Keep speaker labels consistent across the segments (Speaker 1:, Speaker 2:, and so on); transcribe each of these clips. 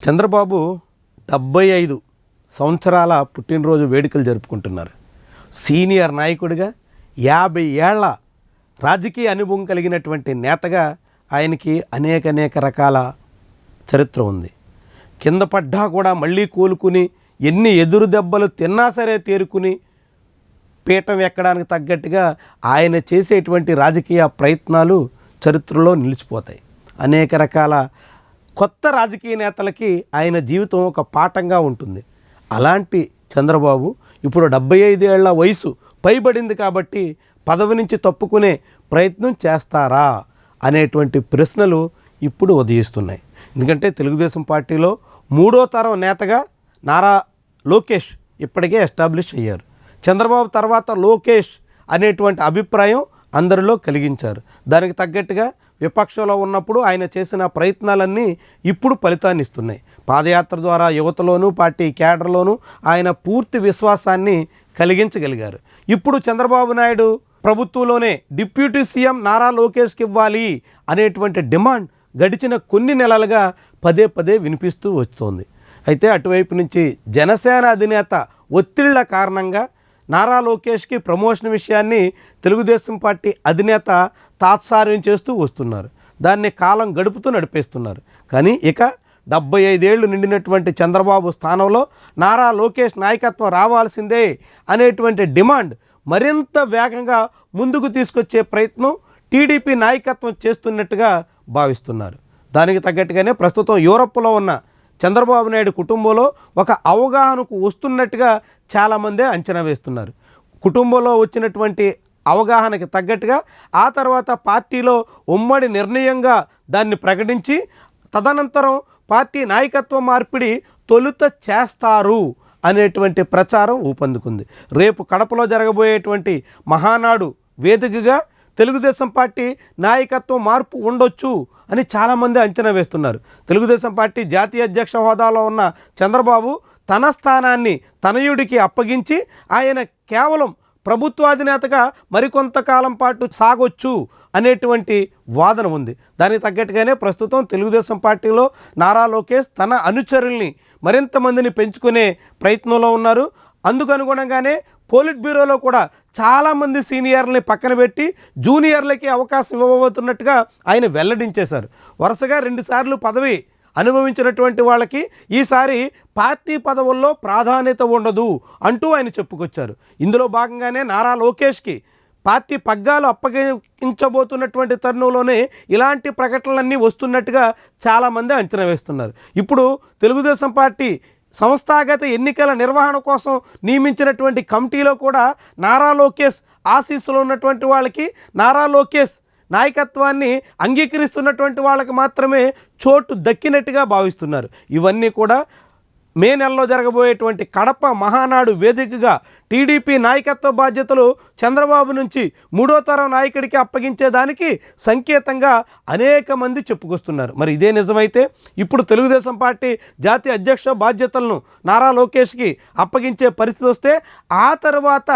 Speaker 1: చంద్రబాబు 75 సంవత్సరాల పుట్టినరోజు వేడుకలు జరుపుకుంటున్నారు. సీనియర్ నాయకుడిగా 50 ఏళ్ల రాజకీయ అనుభవం కలిగినటువంటి నేతగా ఆయనకి అనేక రకాల చరిత్ర ఉంది. కింద పడ్డా కూడా మళ్ళీ కోలుకుని ఎన్ని ఎదురు దెబ్బలు తిన్నా సరే తేరుకుని పీఠం ఎక్కడానికి తగ్గట్టుగా ఆయన చేసేటువంటి రాజకీయ ప్రయత్నాలు చరిత్రలో నిలిచిపోతాయి. అనేక రకాల కొత్త రాజకీయ నేతలకి ఆయన జీవితం ఒక పాఠంగా ఉంటుంది. అలాంటి చంద్రబాబు ఇప్పుడు 75 ఏళ్ల వయసు పైబడింది కాబట్టి పదవి నుంచి తప్పుకునే ప్రయత్నం చేస్తారా అనేటువంటి ప్రశ్నలు ఇప్పుడు ఉదయిస్తున్నాయి. ఎందుకంటే తెలుగుదేశం పార్టీలో 3వ తరం నేతగా నారా లోకేష్ ఇప్పటికే ఎస్టాబ్లిష్ అయ్యారు. చంద్రబాబు తర్వాత లోకేష్ అనేటువంటి అభిప్రాయం అందరిలో కలిగించారు. దానికి తగ్గట్టుగా విపక్షంలో ఉన్నప్పుడు ఆయన చేసిన ప్రయత్నాలన్నీ ఇప్పుడు ఫలితాన్ని ఇస్తున్నాయి. పాదయాత్ర ద్వారా యువతలోనూ పార్టీ కేడర్లోనూ ఆయన పూర్తి విశ్వాసాన్ని కలిగించగలిగారు. ఇప్పుడు చంద్రబాబు నాయుడు ప్రభుత్వంలోనే డిప్యూటీ సీఎం నారా లోకేష్కి ఇవ్వాలి అనేటువంటి డిమాండ్ గడిచిన కొన్ని నెలలుగా పదే వినిపిస్తూ వస్తోంది. అయితే అటువైపు నుంచి జనసేన అధినేత ఒత్తిళ్ల కారణంగా నారా లోకేష్కి ప్రమోషన్ విషయాన్ని తెలుగుదేశం పార్టీ అధినేత తాత్సార్యం చేస్తూ వస్తున్నారు. దాన్ని కాలం గడుపుతూ నడిపేస్తున్నారు. కానీ ఇక 75 ఏళ్ళు నిండినటువంటి చంద్రబాబు స్థానంలో నారా లోకేష్ నాయకత్వం రావాల్సిందే అనేటువంటి డిమాండ్ మరింత వేగంగా ముందుకు తీసుకొచ్చే ప్రయత్నం టీడీపీ నాయకత్వం చేస్తున్నట్టుగా భావిస్తున్నారు. దానికి తగ్గట్టుగానే ప్రస్తుతం యూరప్లో ఉన్న చంద్రబాబు నాయుడు కుటుంబంలో ఒక అవగాహనకు వస్తున్నట్టుగా చాలామందే అంచనా వేస్తున్నారు. కుటుంబంలో వచ్చినటువంటి అవగాహనకి తగ్గట్టుగా ఆ తర్వాత పార్టీలో ఉమ్మడి నిర్ణయంగా దాన్ని ప్రకటించి తదనంతరం పార్టీ నాయకత్వ మార్పిడి తొలుత చేస్తారు అనేటువంటి ప్రచారం ఊపందుకుంది. రేపు కడపలో జరగబోయేటువంటి మహానాడు వేదికగా తెలుగుదేశం పార్టీ నాయకత్వం మార్పు ఉండొచ్చు అని చాలామంది అంచనా వేస్తున్నారు. తెలుగుదేశం పార్టీ జాతీయ అధ్యక్ష హోదాలో ఉన్న చంద్రబాబు తన స్థానాన్ని తనయుడికి అప్పగించి ఆయన కేవలం ప్రభుత్వాధినేతగా మరికొంతకాలం పాటు సాగొచ్చు అనేటువంటి వాదన ఉంది. దానికి తగ్గట్టుగానే ప్రస్తుతం తెలుగుదేశం పార్టీలో నారా లోకేష్ తన అనుచరుల్ని మరింత మందిని పెంచుకునే ప్రయత్నంలో ఉన్నారు. అందుకు అనుగుణంగానే పోలిట్ బ్యూరోలో కూడా చాలామంది సీనియర్లని పక్కన పెట్టి జూనియర్లకి అవకాశం ఇవ్వబోతున్నట్టుగా ఆయన వెల్లడించేశారు. వరుసగా 2 సార్లు పదవి అనుభవించినటువంటి వాళ్ళకి ఈసారి పార్టీ పదవుల్లో ప్రాధాన్యత ఉండదు అంటూ ఆయన చెప్పుకొచ్చారు. ఇందులో భాగంగానే నారా లోకేష్కి పార్టీ పగ్గాలు అప్పగించబోతున్నటువంటి తరుణంలోనే ఇలాంటి ప్రకటనలన్నీ వస్తున్నట్టుగా చాలామంది అంచనా వేస్తున్నారు. ఇప్పుడు తెలుగుదేశం పార్టీ సంస్థాగత ఎన్నికల నిర్వహణ కోసం నియమించినటువంటి కమిటీలో కూడా నారా లోకేష్ ఆశీస్సులో ఉన్నటువంటి వాళ్ళకి, నారా లోకేష్ నాయకత్వాన్ని అంగీకరిస్తున్నటువంటి వాళ్ళకి మాత్రమే చోటు దక్కినట్టుగా భావిస్తున్నారు. ఇవన్నీ కూడా మే నెలలో జరగబోయేటువంటి కడప మహానాడు వేదికగా టీడీపీ నాయకత్వ బాధ్యతలు చంద్రబాబు నుంచి 3వ తరం నాయకుడికి అప్పగించేదానికి సంకేతంగా అనేక మంది చెప్పుకొస్తున్నారు. మరి ఇదే నిజమైతే ఇప్పుడు తెలుగుదేశం పార్టీ జాతీయ అధ్యక్ష బాధ్యతలను నారా లోకేష్కి అప్పగించే పరిస్థితి వస్తే ఆ తర్వాత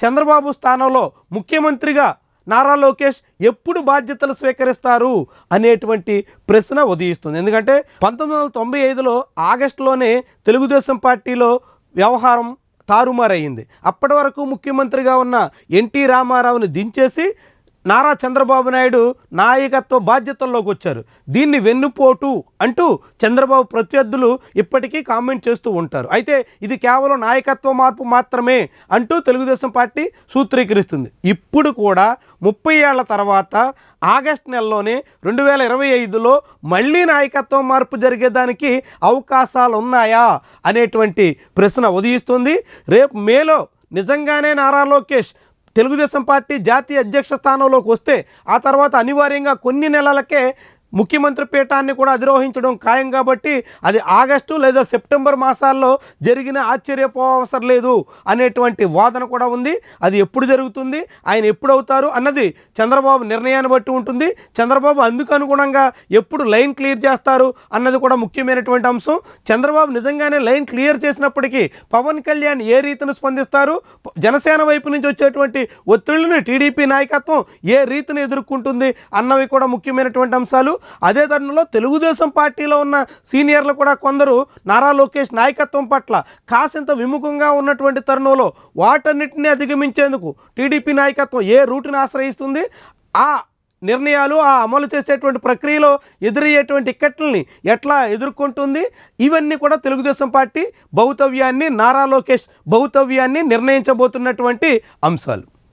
Speaker 1: చంద్రబాబు స్థానంలో ముఖ్యమంత్రిగా నారా లోకేష్ ఎప్పుడు బాధ్యతలు స్వీకరిస్తారు అనేటువంటి ప్రశ్న ఉదయిస్తుంది. ఎందుకంటే 1995లో ఆగస్టులోనే తెలుగుదేశం పార్టీలో వ్యవహారం తారుమారయ్యింది. అప్పటి వరకు ముఖ్యమంత్రిగా ఉన్న ఎన్టీ రామారావుని దించేసి నారా చంద్రబాబు నాయుడు నాయకత్వ బాధ్యతల్లోకి వచ్చారు. దీన్ని వెన్నుపోటు అంటూ చంద్రబాబు ప్రత్యర్థులు ఇప్పటికీ కామెంట్ చేస్తూ ఉంటారు. అయితే ఇది కేవలం నాయకత్వ మార్పు మాత్రమే అంటూ తెలుగుదేశం పార్టీ సూత్రీకరిస్తుంది. ఇప్పుడు కూడా 30 ఏళ్ల తర్వాత ఆగస్టు నెలలోనే 2025లో మళ్ళీ నాయకత్వం మార్పు జరిగేదానికి అవకాశాలు ఉన్నాయా అనేటువంటి ప్రశ్న ఉదయిస్తుంది. రేపు మేలో నిజంగానే నారా లోకేష్ తెలుగుదేశం పార్టీ జాతీయ అధ్యక్ష స్థానంలోకి వస్తే ఆ తర్వాత అనివార్యంగా కొన్ని నెలలకే ముఖ్యమంత్రి పీఠాన్ని కూడా అధిరోహించడం ఖాయం కాబట్టి అది ఆగస్టు లేదా సెప్టెంబర్ మాసాల్లో జరిగిన ఆశ్చర్యపోవసరం లేదు అనేటువంటి వాదన కూడా ఉంది. అది ఎప్పుడు జరుగుతుంది, ఆయన ఎప్పుడు అవుతారు అన్నది చంద్రబాబు నిర్ణయాన్ని బట్టి ఉంటుంది. చంద్రబాబు అందుకు అనుగుణంగా ఎప్పుడు లైన్ క్లియర్ చేస్తారు అన్నది కూడా ముఖ్యమైనటువంటి అంశం. చంద్రబాబు నిజంగానే లైన్ క్లియర్ చేసినప్పటికీ పవన్ కళ్యాణ్ ఏ రీతిని స్పందిస్తారు, జనసేన వైపు నుంచి వచ్చేటువంటి ఒత్తిళ్లను టీడీపీ నాయకత్వం ఏ రీతిని ఎదుర్కొంటుంది అన్నవి కూడా ముఖ్యమైనటువంటి అంశాలు. అదే తరుణంలో తెలుగుదేశం పార్టీలో ఉన్న సీనియర్లు కూడా కొందరు నారా లోకేష్ నాయకత్వం పట్ల కాసింత విముఖంగా ఉన్నటువంటి తరుణంలో వాటన్నిటిని అధిగమించేందుకు టీడీపీ నాయకత్వం ఏ రూటుని ఆశ్రయిస్తుంది, ఆ నిర్ణయాలు ఆ అమలు చేసేటువంటి ప్రక్రియలో ఎదురయ్యేటువంటి ఇక్కట్లని ఎట్లా ఎదుర్కొంటుంది, ఇవన్నీ కూడా తెలుగుదేశం పార్టీ భవితవ్యాన్ని, నారా లోకేష్ భవితవ్యాన్ని నిర్ణయించబోతున్నటువంటి అంశాలు.